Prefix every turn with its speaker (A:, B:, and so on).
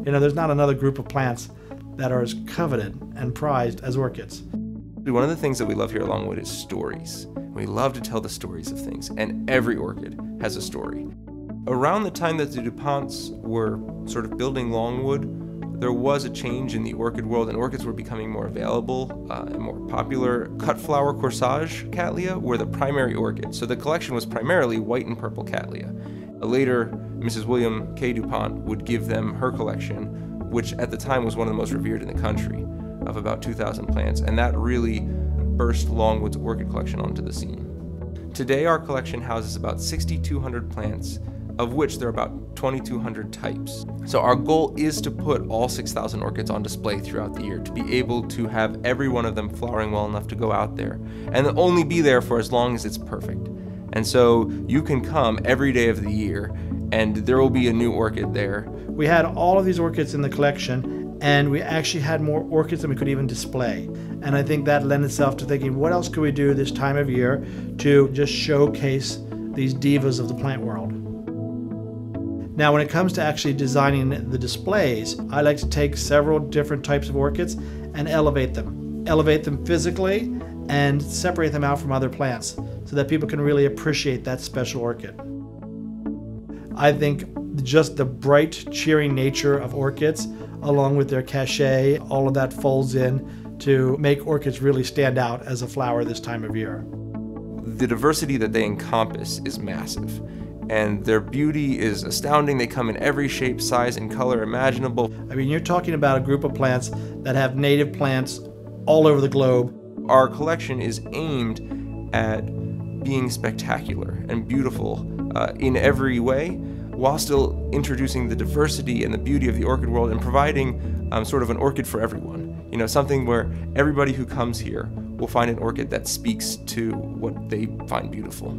A: You know, there's not another group of plants that are as coveted and prized as orchids.
B: One of the things that we love here at Longwood is stories. We love to tell the stories of things, and every orchid has a story. Around the time that the DuPonts were sort of building Longwood, there was a change in the orchid world, and orchids were becoming more available and more popular. Cut flower corsage Cattleya were the primary orchids, so the collection was primarily white and purple Cattleya. Later, Mrs. William K. DuPont would give them her collection, which at the time was one of the most revered in the country, of about 2,000 plants, and that really burst Longwood's orchid collection onto the scene. Today, our collection houses about 6,200 plants, of which there are about 2,200 types. So our goal is to put all 6,000 orchids on display throughout the year, to be able to have every one of them flowering well enough to go out there, and only be there for as long as it's perfect. And so you can come every day of the year, and there will be a new orchid there.
A: We had all of these orchids in the collection, and we actually had more orchids than we could even display. And I think that lent itself to thinking, what else could we do this time of year to just showcase these divas of the plant world? Now, when it comes to actually designing the displays, I like to take several different types of orchids and elevate them. Elevate them physically and separate them out from other plants so that people can really appreciate that special orchid. I think just the bright, cheering nature of orchids, along with their cachet, all of that folds in to make orchids really stand out as a flower this time of year.
B: The diversity that they encompass is massive, and their beauty is astounding. They come in every shape, size, and color imaginable.
A: I mean, you're talking about a group of plants that have native plants all over the globe.
B: Our collection is aimed at being spectacular and beautiful in every way, while still introducing the diversity and the beauty of the orchid world and providing sort of an orchid for everyone. You know, something where everybody who comes here will find an orchid that speaks to what they find beautiful.